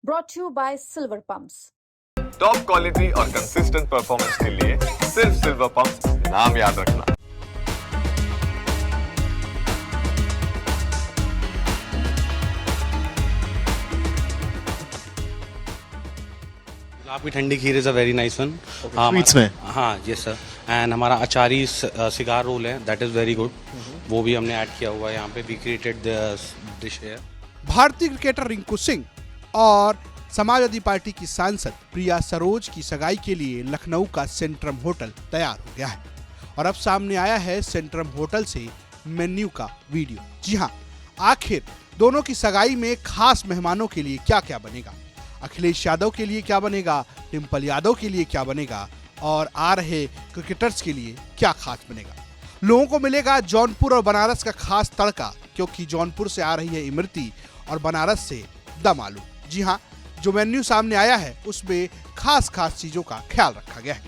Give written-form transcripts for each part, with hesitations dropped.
brought to you by Silver Pumps. Top quality और consistent performance के लिए सिर्फ सिल्वर पंप्स नाम याद रखना। आपकी ठंडी kheer is a very nice one. Sweets में हाँ यस सर। एंड हमारा अचारी सिगार रोल है, दैट इज़ वेरी गुड। वो भी हमने ऐड किया हुआ है यहाँ पे। वी क्रिएटेड द डिश है। भारतीय क्रिकेटर रिंकू सिंह और समाजवादी पार्टी की सांसद प्रिया सरोज की सगाई के लिए लखनऊ का सेंट्रम होटल तैयार हो गया है और अब सामने आया है सेंट्रम होटल से मेन्यू का वीडियो। जी हाँ, आखिर दोनों की सगाई में खास मेहमानों के लिए क्या क्या बनेगा, अखिलेश यादव के लिए क्या बनेगा, डिम्पल यादव के लिए क्या बनेगा और आ रहे क्रिकेटर्स के लिए क्या खास बनेगा। लोगों को मिलेगा जौनपुर और बनारस का खास तड़का, क्योंकि जौनपुर से आ रही है इमरती और बनारस से दम आलू। जी हाँ, जो मेन्यू सामने आया है उसमें खास चीजों का ख्याल रखा गया है।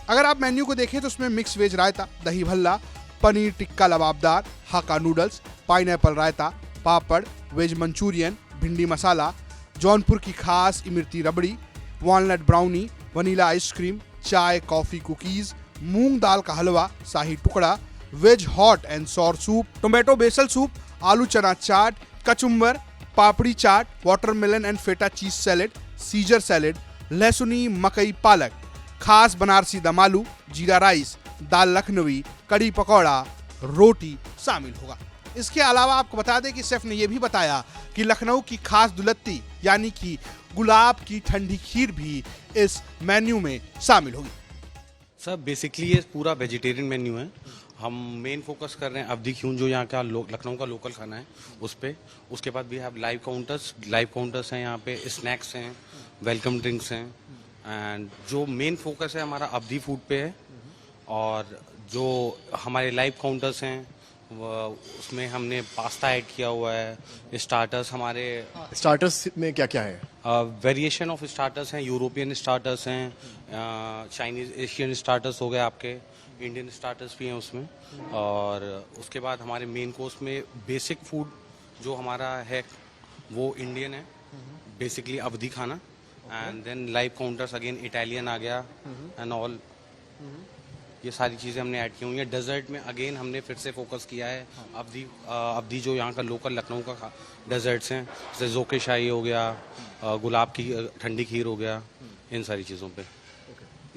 अगर आप मेन्यू को देखें तो उसमें मिक्स वेज रायता, दही Bhalla, paneer tikka lababdar, hakka noodles, pineapple raita, papad, veg Manchurian, bhindi masala, Jaunpur की खास imarti rabri, walnut brownie, vanilla ice cream, chai, coffee, cookies, moong dal का halwa, shahi tukda, veg hot and sour soup, tomato basil soup, aloo chana chaat, kachumber, papdi chaat, watermelon and feta cheese salad, scissor salad, लहसुनी मकई पालक, खास बनारसी दम आलू, जीरा राइस, दाल लखनवी, कड़ी पकौड़ा, रोटी शामिल होगा। इसके अलावा आपको बता दें कि शेफ ने यह भी बताया कि लखनऊ की खास दुलत्ती यानी कि गुलाब की ठंडी खीर भी इस मेन्यू में शामिल होगी। सर बेसिकली ये पूरा वेजिटेरियन मेन्यू है। हम मेन फोकस कर रहे हैं अवधी क्यून, जो यहाँ का लखनऊ का लोकल खाना है उस पर। उसके बाद भी हैव लाइव काउंटर्स हैं यहाँ पे, स्नैक्स हैं, वेलकम ड्रिंक्स हैं। एंड जो मेन फोकस है हमारा अवधी फूड पे है। और जो हमारे लाइव काउंटर्स हैं उसमें हमने पास्ता ऐड किया हुआ है। स्टार्टर्स हमारे स्टार्टर्स में क्या क्या है? वेरिएशन ऑफ स्टार्टर्स हैं, यूरोपियन स्टार्टर्स हैं, चाइनीज एशियन स्टार्टर्स हो गए आपके, इंडियन स्टार्टर्स भी हैं उसमें। और उसके बाद हमारे मेन कोर्स में बेसिक फूड जो हमारा है वो इंडियन है, बेसिकली अवधी खाना। And then live counters again Italian आ गया एंड ऑल। ये सारी चीज़ें हमने ऐड की हुई हैं। डेजर्ट में अगेन हमने फिर से फोकस किया है अवधी जो यहाँ का लोकल लखनऊ का डेजर्ट्स हैं, जैसे जोके शाही हो गया, गुलाब की ठंडी खीर हो गया, इन सारी चीज़ों पे।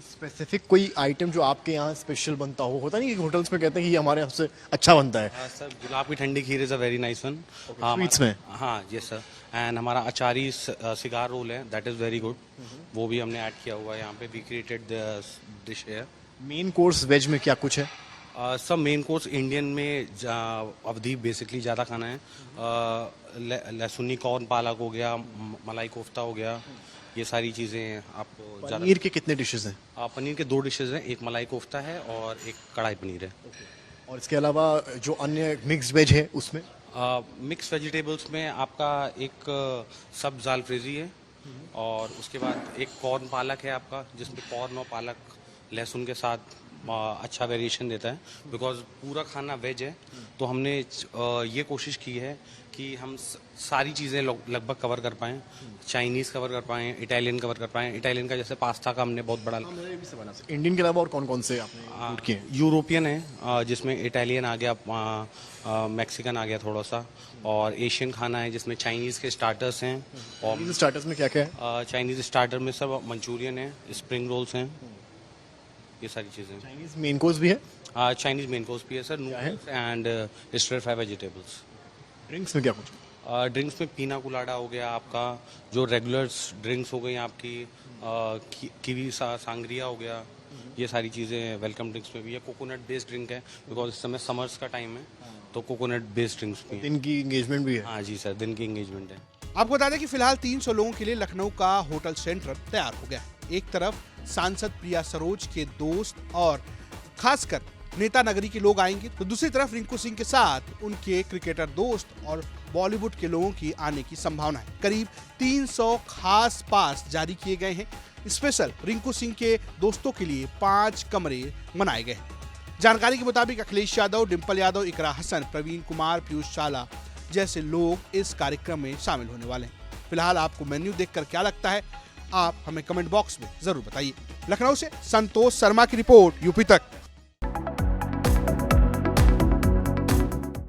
स्पेसिफिक कोई आइटम जो आपके यहाँ स्पेशल बनता हो? होता नहीं कि होटल्स में कहते हैं कि ये हमारे यहाँ से अच्छा बनता है। सर गुलाब की ठंडी kheer is a very nice one. Sweets में हाँ यस सर। एंड हमारा अचारी सिगार रोल है, दैट इज़ वेरी गुड। वो भी हमने ऐड किया हुआ है यहाँ पे। वी क्रिएटेड द डिश है। मेन कोर्स वेज में क्या कुछ है? सब मेन कोर्स इंडियन में अवधी बेसिकली ज़्यादा खाना है। लहसुनी कॉर्न पालक हो गया, मलाई कोफ्ता हो गया, ये सारी चीज़ें आपको। पनीर के कितने डिशेस हैं? पनीर के 2 डिशेज हैं, एक मलाई कोफ्ता है और एक कढ़ाई पनीर है। और इसके अलावा जो अन्य मिक्स वेज है उसमें? मिक्स वेजिटेबल्स में आपका एक सब जाल फ्रेजी है और उसके बाद एक कॉर्न पालक है आपका, जिसमें कॉर्न और पालक लहसुन के साथ अच्छा वेरिएशन देता है। बिकॉज पूरा खाना वेज है तो हमने ये कोशिश की है कि हम सारी चीज़ें लगभग कवर कर पाएँ। चाइनीज़ कवर कर पाएँ, इटालियन कवर कर पाएँ। इटालियन का जैसे पास्ता का हमने बहुत बड़ा। इंडियन के अलावा और कौन कौन से आपने ऐड किए? यूरोपियन है जिसमें इटालियन आ गया, मैक्सिकन आ गया थोड़ा सा, और एशियन खाना है जिसमें चाइनीज़ के स्टार्टर्स हैं। और स्टार्टर्स में क्या क्या है? चाइनीज़ स्टार्टर में सब मंचूरियन है, स्प्रिंग रोल्स हैं, ये सारी चीज़ें। चाइनीज मेन कोर्स भी है? चाइनीज़ मेन कोर्स भी है sir, noodles and stir fry vegetables. Drinks में क्या कुछ? ड्रिंक्स में पीना कुलाडा हो गया आपका, जो रेगुलर ड्रिंक्स हो गई आपकी, कीवी सांगरिया हो गया, ये सारी चीज़ें वेलकम ड्रिंक्स में भी है। कोकोनट बेस्ड ड्रिंक है बिकॉज इस समय समर्स का टाइम है तो कोकोनट बेस्ड ड्रिंक्स भी। दिन की इंगेजमेंट भी है? हाँ जी सर, दिन की इंगेजमेंट है। आपको बता दें कि फिलहाल 300 लोगों के लिए लखनऊ का होटल सेंटर तैयार हो गया है। एक तरफ सांसद प्रिया सरोज के दोस्त और खासकर नेता नगरी के लोग आएंगे, तो दूसरी तरफ रिंकू सिंह के साथ उनके क्रिकेटर दोस्त और बॉलीवुड के लोगों की आने की संभावना है। करीब 300 खास पास जारी किए गए हैं। स्पेशल रिंकू सिंह के दोस्तों के लिए 5 कमरे बनाए गए हैं। जानकारी के मुताबिक अखिलेश यादव, डिम्पल यादव, इकरा हसन, प्रवीण कुमार, पीयूष चावला जैसे लोग इस कार्यक्रम में शामिल होने वाले हैं। फिलहाल आपको मेन्यू देखकर क्या लगता है, आप हमें कमेंट बॉक्स में जरूर बताइए। लखनऊ से संतोष शर्मा की रिपोर्ट, यूपी तक।